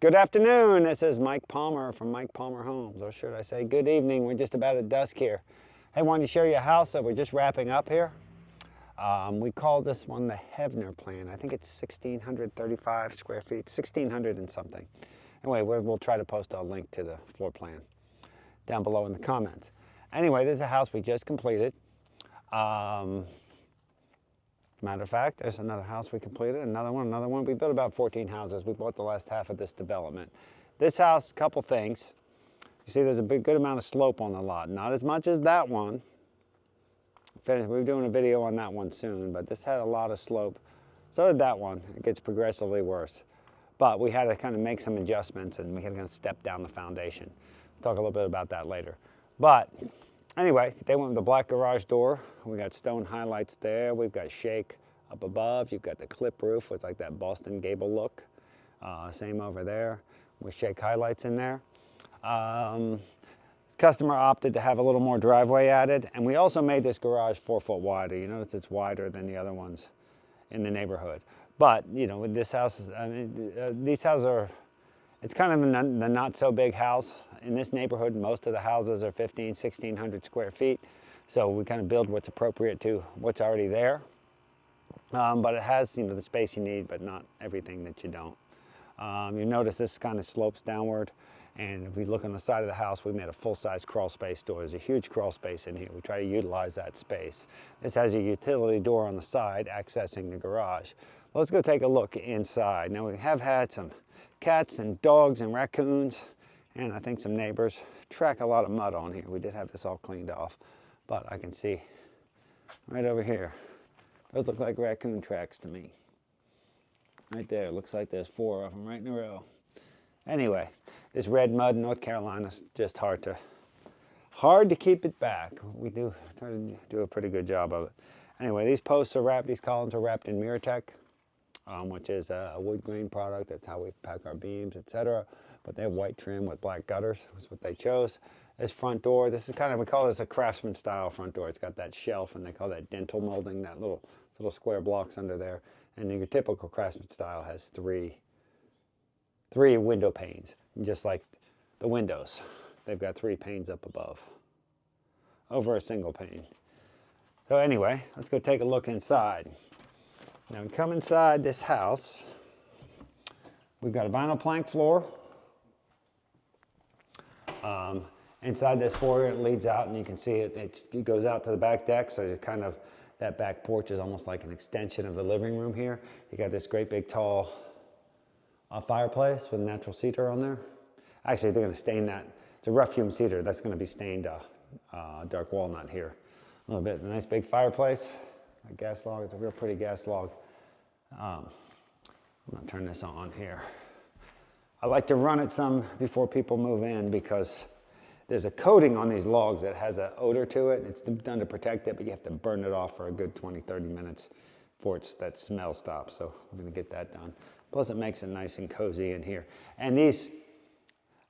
Good afternoon, this is Mike Palmer from Mike Palmer Homes, or should I say good evening, we're just about at dusk here. I wanted to show you a house that we're just wrapping up here. We call this one the Hevner plan. I think it's 1,635 square feet, 1,600 and something. Anyway, we'll try to post a link to the floor plan down below in the comments. Anyway, this is a house we just completed. Matter of fact, there's another house we completed, another one. We built about 14 houses. We bought the last half of this development. This house, a couple things. You see there's a good amount of slope on the lot. Not as much as that one. We're doing a video on that one soon, but this had a lot of slope. So did that one. It gets progressively worse. But we had to kind of make some adjustments, and we had to kind of step down the foundation. We'll talk a little bit about that later. But anyway, they went with the black garage door. We got stone highlights there. We've got shake up above. You've got the clip roof with like that Boston gable look. Same over there with shake highlights in there. Customer opted to have a little more driveway added, and we also made this garage 4 foot wider. You notice it's wider than the other ones in the neighborhood. But you know, with this house, these houses are, it's kind of the not so big house. In this neighborhood, most of the houses are 1,600 square feet. So we kind of build what's appropriate to what's already there. But it has, you know, the space you need, but not everything that you don't. You notice this kind of slopes downward. And if we look on the side of the house, we made a full-size crawl space door. There's a huge crawl space in here. We try to utilize that space. This has a utility door on the side accessing the garage. Well, let's go take a look inside. Now, we have had some cats and dogs and raccoons, and I think some neighbors track a lot of mud on here. We did have this all cleaned off, but I can see right over here, those look like raccoon tracks to me. Right there, looks like there's 4 of them right in a row. Anyway, this red mud in North Carolina is just hard to keep it back. We do try to do a pretty good job of it. Anyway, these posts are wrapped, these columns are wrapped in Miratech, which is a wood grain product. That's how we pack our beams, etc. But they have white trim with black gutters. That's what they chose. This front door, this is kind of, we call this a Craftsman-style front door. It's got that shelf, and they call that dental molding, that little square blocks under there. And your typical Craftsman-style has three window panes, just like the windows. They've got 3 panes up above, over a single pane. So anyway, let's go take a look inside. Now we come inside this house. We've got a vinyl plank floor. Inside this foyer, it leads out, and you can see it goes out to the back deck, so it's kind of, that back porch is almost like an extension of the living room here. You got this great big tall fireplace with natural cedar on there. Actually, they're going to stain that. It's a rough hewn cedar. That's going to be stained dark walnut here. A little bit. A nice big fireplace. A gas log. It's a real pretty gas log. I'm going to turn this on here. I like to run it some before people move in because there's a coating on these logs that has an odor to it. It's done to protect it, but you have to burn it off for a good 20-30 minutes before that smell stops. So we're going to get that done. Plus it makes it nice and cozy in here. And these,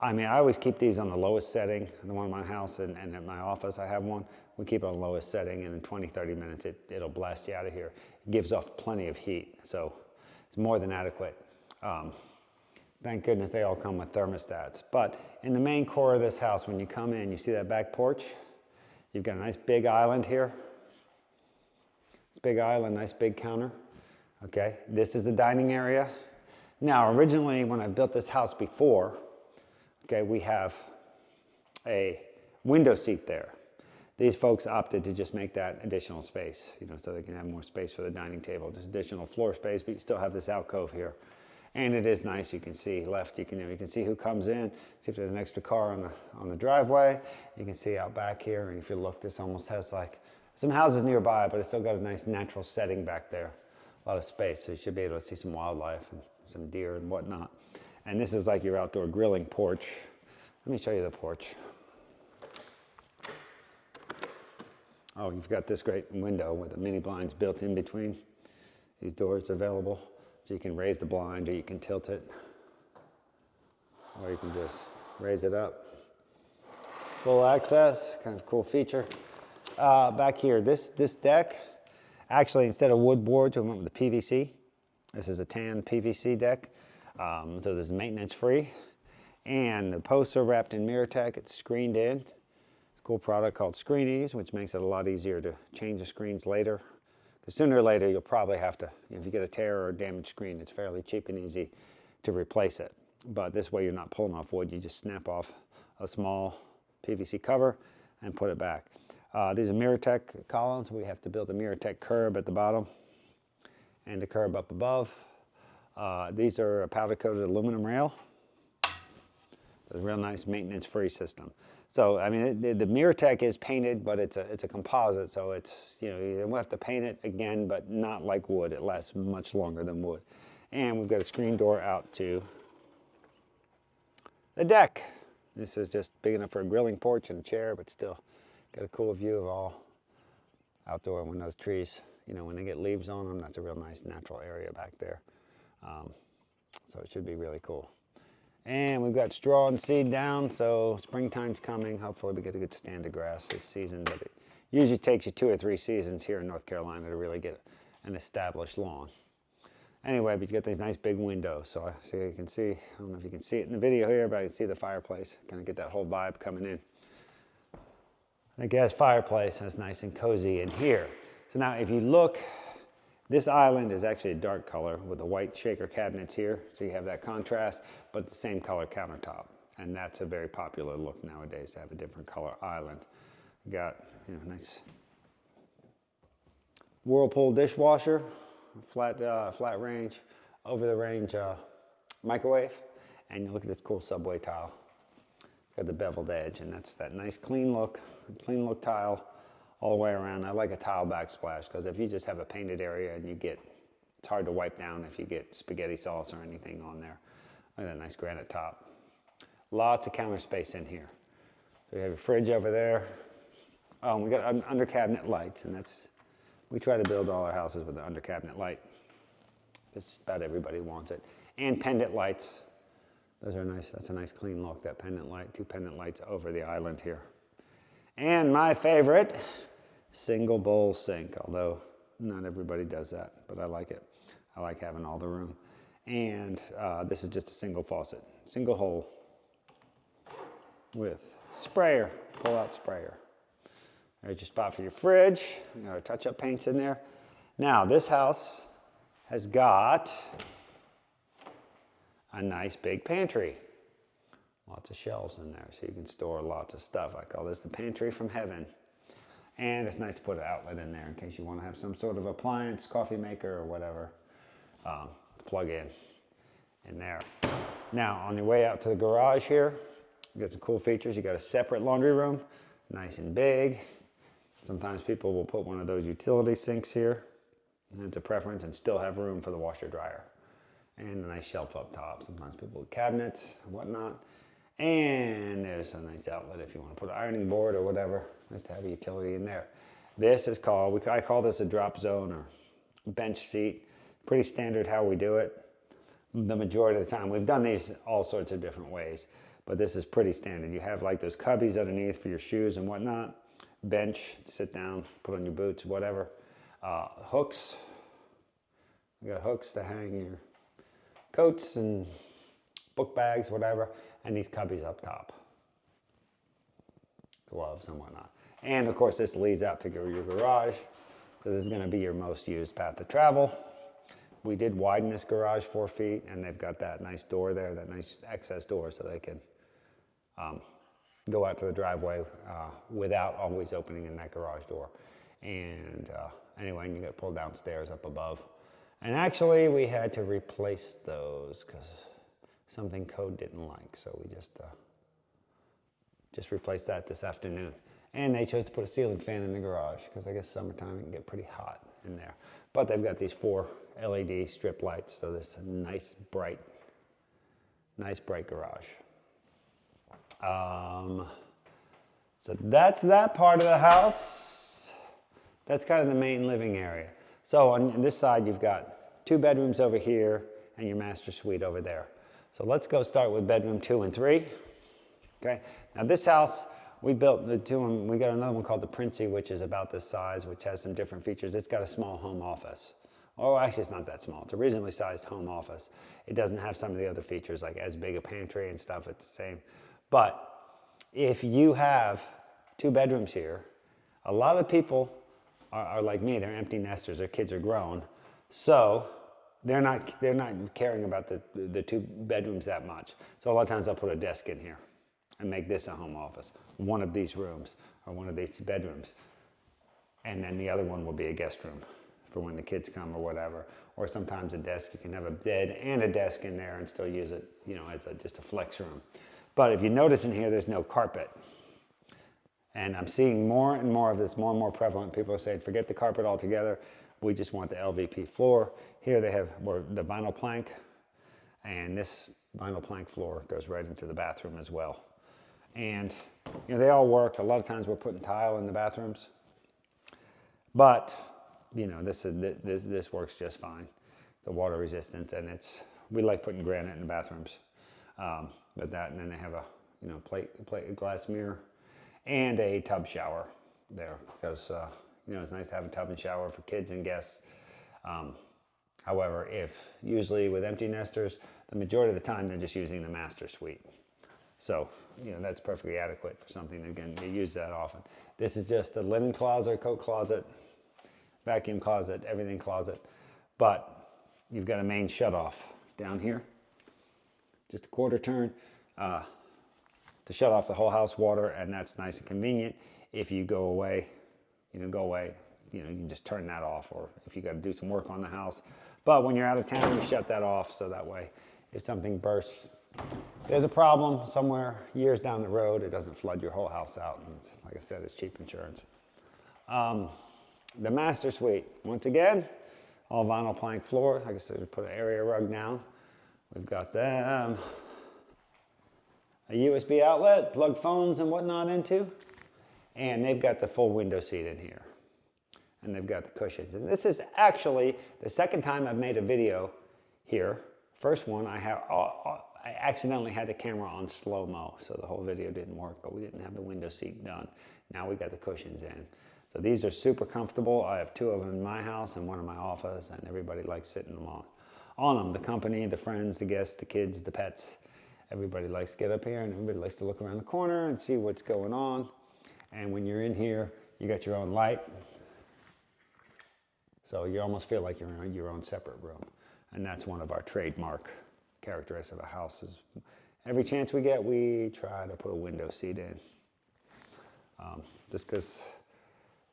I mean, I always keep these on the lowest setting. The one in my house and at my office, I have one. We keep it on the lowest setting, and in 20-30 minutes, it'll blast you out of here. It gives off plenty of heat, so it's more than adequate. Thank goodness they all come with thermostats. But in the main core of this house, when you come in, you see that back porch? You've got a nice big island here. It's a big island, nice big counter. Okay, this is the dining area. Now, originally, when I built this house before, okay, we have a window seat there. These folks opted to just make that additional space, you know, so they can have more space for the dining table. Just additional floor space, but you still have this alcove here. And it is nice. You can see left. You can see who comes in. See if there's an extra car on the driveway. You can see out back here. And if you look, this almost has like some houses nearby, but it's still got a nice natural setting back there. A lot of space, so you should be able to see some wildlife and some deer and whatnot. And this is like your outdoor grilling porch. Let me show you the porch. Oh, you've got this great window with the mini blinds built in between. These doors available. So you can raise the blind, or you can tilt it, or you can just raise it up. Full access, kind of cool feature. Back here, this deck, actually instead of wood boards, we went with the PVC. This is a tan PVC deck. So this is maintenance free. And the posts are wrapped in Miratech. It's screened in. It's a cool product called Screen Ease, which makes it a lot easier to change the screens later. Because sooner or later, you'll probably have to, if you get a tear or a damaged screen, it's fairly cheap and easy to replace it. But this way, you're not pulling off wood. You just snap off a small PVC cover and put it back. These are Miratech columns. We have to build a Miratech curb at the bottom and a curb up above. These are a powder coated aluminum rail. It's a real nice maintenance-free system. So, I mean, the Miratech is painted, but it's a composite, so it's, you know, you have to paint it again, but not like wood. It lasts much longer than wood. And we've got a screen door out to the deck. This is just big enough for a grilling porch and a chair, but still got a cool view of all outdoor. When those trees, you know, when they get leaves on them, that's a real nice natural area back there. So it should be really cool. And we've got straw and seed down, so springtime's coming. Hopefully we get a good stand of grass this season, but it usually takes you 2 or 3 seasons here in North Carolina to really get an established lawn. Anyway, but you get these nice big windows, so you can see, I don't know if you can see it in the video here, but I can see the fireplace. Kind of get that whole vibe coming in. The gas fireplace is nice and cozy in here. So now if you look, this island is actually a dark color with the white shaker cabinets here, so you have that contrast, but the same color countertop. And that's a very popular look nowadays, to have a different color island. You got, you know, nice Whirlpool dishwasher, flat range, over the range microwave, and you look at this cool subway tile. It's got the beveled edge, and that's that nice clean look tile all the way around. I like a tile backsplash, because if you just have a painted area and it's hard to wipe down if you get spaghetti sauce or anything on there. Look at that nice granite top. Lots of counter space in here. So you have your fridge over there. Oh, and we got under cabinet lights, and we try to build all our houses with an under cabinet light. Just about everybody wants it. And pendant lights. Those are nice. That's a nice clean look, that pendant light. 2 pendant lights over the island here. And my favorite, single bowl sink, although not everybody does that, but I like it. I like having all the room. And this is just a single faucet, single hole with sprayer, pull-out sprayer. There's your spot for your fridge. You got our touch-up paints in there. Now, this house has got a nice big pantry. Lots of shelves in there, so you can store lots of stuff. I call this the pantry from heaven. And it's nice to put an outlet in there in case you want to have some sort of appliance, coffee maker or whatever, to plug in there. Now, on your way out to the garage here, you got some cool features. You got a separate laundry room, nice and big. Sometimes people will put one of those utility sinks here, and it's a preference, and still have room for the washer dryer. And a nice shelf up top. Sometimes people with cabinets and whatnot. And there's a nice outlet if you want to put an ironing board or whatever. Nice to have a utility in there. This is called, I call this a drop zone or bench seat. Pretty standard how we do it. The majority of the time. We've done these all sorts of different ways, but this is pretty standard. You have like those cubbies underneath for your shoes and whatnot. Bench, sit down, put on your boots, whatever. Hooks. You got hooks to hang your coats and book bags, whatever. And these cubbies up top. Gloves and whatnot. And of course this leads out to your garage. So this is going to be your most used path of travel. We did widen this garage 4 feet, and they've got that nice door there, that nice access door, so they can go out to the driveway without always opening in that garage door. And anyway, you got to pull downstairs up above. And actually we had to replace those because something code didn't like, so we just replaced that this afternoon. And they chose to put a ceiling fan in the garage because I guess summertime it can get pretty hot in there. But they've got these 4 LED strip lights, so there's a nice bright garage. So that's that part of the house. That's kind of the main living area. So on this side, you've got 2 bedrooms over here and your master suite over there. So let's go start with bedroom 2 and 3. Okay. Now this house, we built the 2 of them. We got another one called the Princey, which is about this size, which has some different features. It's got a small home office Oh, actually, it's not that small. It's a reasonably sized home office. It doesn't have some of the other features like as big a pantry and stuff. It's the same. But if you have 2 bedrooms here, a lot of people are like me. They're empty nesters. Their kids are grown, so they're not caring about the 2 bedrooms that much. So a lot of times I'll put a desk in here and make this a home office, one of these rooms or one of these bedrooms, and then the other one will be a guest room for when the kids come or whatever. Or sometimes a desk, you can have a bed and a desk in there and still use it, you know, as just a flex room. But if you notice in here, there's no carpet. And I'm seeing more and more of this, more and more prevalent. People are saying, forget the carpet altogether. We just want the LVP floor. Here they have the vinyl plank, and this vinyl plank floor goes right into the bathroom as well. And you know, they all work. A lot of times we're putting tile in the bathrooms, but you know, this works just fine. The water resistance, and we like putting granite in the bathrooms. But that, and then they have a plate glass mirror and a tub shower there because you know, it's nice to have a tub and shower for kids and guests. However, usually with empty nesters, the majority of the time they're just using the master suite. So, you know, that's perfectly adequate for something, again, they use that often. This is just a linen closet, coat closet, vacuum closet, everything closet. But you've got a main shutoff down here, just a quarter turn to shut off the whole house water, and that's nice and convenient. If you go away, you can just turn that off, or if you got to do some work on the house. But when you're out of town, you shut that off, so that way if something bursts, there's a problem somewhere years down the road, it doesn't flood your whole house out. And like I said, it's cheap insurance. The master suite, once again, all vinyl plank floor. Like I said, we put an area rug down. We've got them, a USB outlet, plug phones and whatnot into, and they've got the full window seat in here. And they've got the cushions. And this is actually the second time I've made a video here. First one, I accidentally had the camera on slow-mo, so the whole video didn't work, but we didn't have the window seat done. Now we got the cushions in. So these are super comfortable. I have 2 of them in my house and 1 in my office, and everybody likes sitting on them. The company, the friends, the guests, the kids, the pets. Everybody likes to get up here, and everybody likes to look around the corner and see what's going on. And when you're in here, you got your own light. So you almost feel like you're in your own separate room. And that's one of our trademark characteristics of a house is every chance we get, we try to put a window seat in. Just because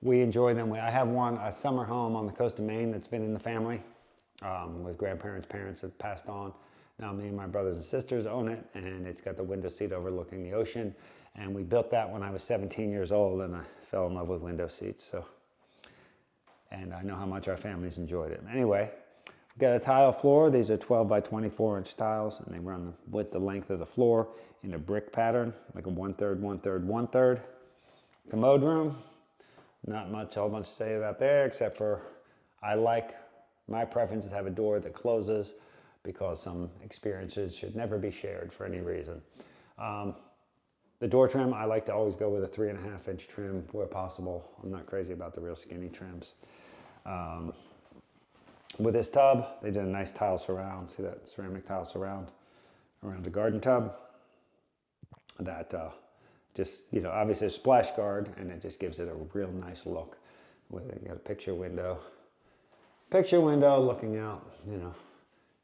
we enjoy them. I have a summer home on the coast of Maine that's been in the family with grandparents, parents have passed on. Now me and my brothers and sisters own it, and it's got the window seat overlooking the ocean. And we built that when I was 17 years old, and I fell in love with window seats. And I know how much our families enjoyed it. Anyway, we've got a tile floor. These are 12 by 24 inch tiles, and they run with the length of the floor in a brick pattern, like a 1/3, 1/3, 1/3. Commode room, not much, a whole bunch to say about there, except for my preference is to have a door that closes because some experiences should never be shared for any reason. The door trim, I like to always go with a 3.5 inch trim where possible. I'm not crazy about the real skinny trims. With this tub, they did a nice tile surround. See that ceramic tile surround around the garden tub? That just, obviously a splash guard, and it just gives it a real nice look. You got a picture window looking out, You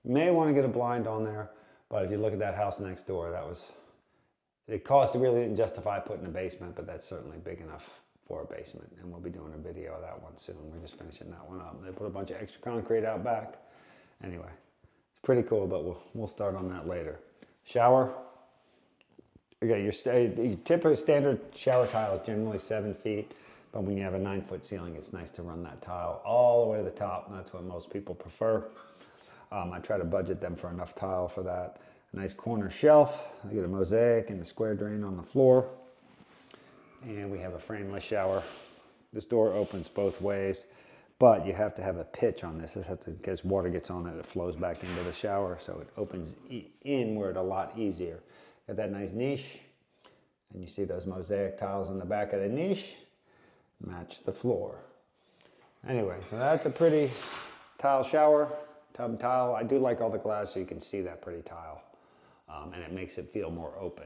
may want to get a blind on there, but if you look at that house next door, the cost really didn't justify putting a basement, but that's certainly big enough for a basement, and we'll be doing a video of that one soon. We're just finishing that one up. They put a bunch of extra concrete out back. Anyway, it's pretty cool, but we'll start on that later. Shower. Okay, your typical standard shower tile is generally 7 feet, but when you have a 9-foot ceiling, it's nice to run that tile all the way to the top, and that's what most people prefer. I try to budget them for enough tile for that. A nice corner shelf. I get a mosaic and a square drain on the floor. And we have a frameless shower. This door opens both ways, but you have to have a pitch on this. Because water gets on it, it flows back into the shower, so it opens inward a lot easier. Got that nice niche, and you see those mosaic tiles in the back of the niche match the floor. Anyway, so that's a pretty tile shower, tub and tile. I do like all the glass so you can see that pretty tile, and it makes it feel more open.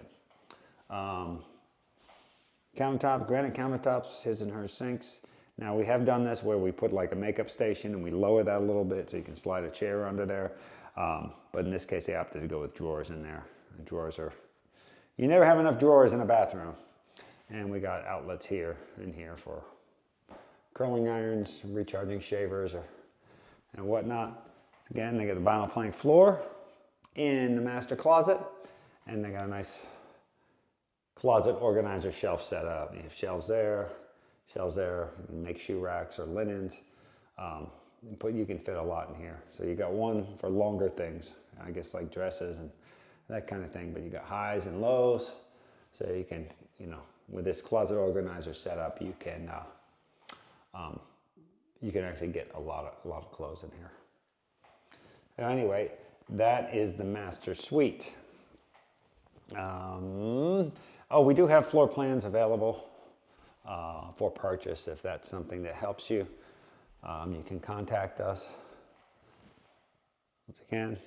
Countertop, granite countertops, his and her sinks. Now we have done this where we put like a makeup station and we lower that a little bit so you can slide a chair under there. But in this case, they opted to go with drawers in there. And drawers are, you never have enough drawers in a bathroom. And we got outlets here and here for curling irons, recharging shavers, and whatnot. Again, they got the vinyl plank floor in the master closet, and they got a nice closet organizer shelf set up. You have shelves there, you can make shoe racks or linens. You can fit a lot in here. So you got one for longer things, I guess like dresses and that kind of thing, but you got highs and lows. So you can, with this closet organizer set up, you can actually get a lot of clothes in here. So anyway, that is the master suite. Oh, we do have floor plans available for purchase if that's something that helps you. You can contact us. Once again,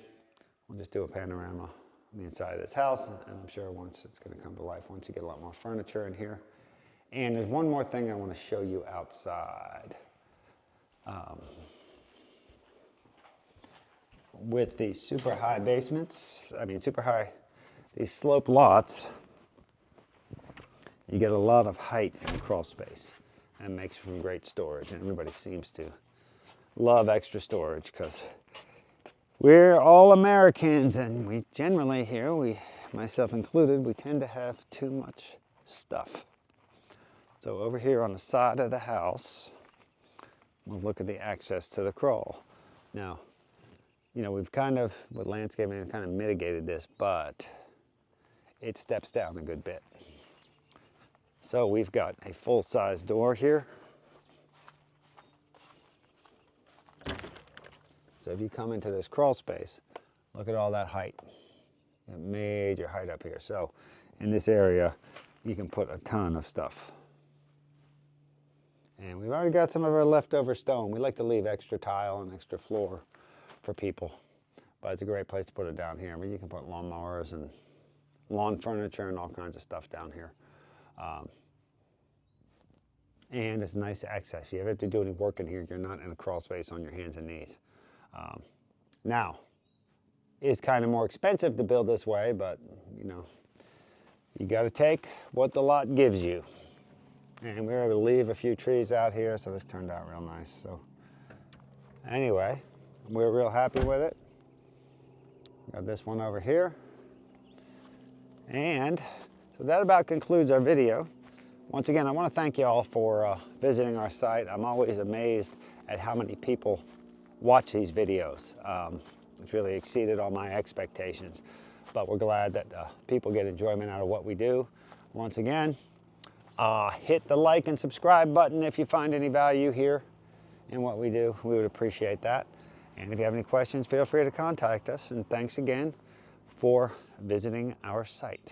we'll just do a panorama on the inside of this house, and I'm sure once it's going to come to life once you get a lot more furniture in here. And there's one more thing I want to show you outside. With these super high basements, these slope lots, you get a lot of height and crawl space, and makes for great storage. And everybody seems to love extra storage because we're all Americans, and we generally here, myself included, we tend to have too much stuff. So over here on the side of the house, we'll look at the access to the crawl. Now, we've kind of, with landscaping, kind of mitigated this, but it steps down a good bit. So we've got a full-size door here. So if you come into this crawl space, look at all that height. Major height up here. So in this area, you can put a ton of stuff. And we've already got some of our leftover stone. We like to leave extra tile and extra floor for people. But it's a great place to put it down here. I mean, you can put lawnmowers and lawn furniture and all kinds of stuff down here. And it's nice access. If you ever have to do any work in here, you're not in a crawl space on your hands and knees. Now, it's kind of more expensive to build this way, but you got to take what the lot gives you. And we were able to leave a few trees out here, so this turned out real nice. So anyway, we're real happy with it. Got this one over here. And so that about concludes our video. Once again, I want to thank you all for visiting our site. I'm always amazed at how many people watch these videos. It's really exceeded all my expectations, but we're glad that people get enjoyment out of what we do. Once again, hit the like and subscribe button if you find any value here in what we do. We would appreciate that. And if you have any questions, feel free to contact us. And thanks again for visiting our site.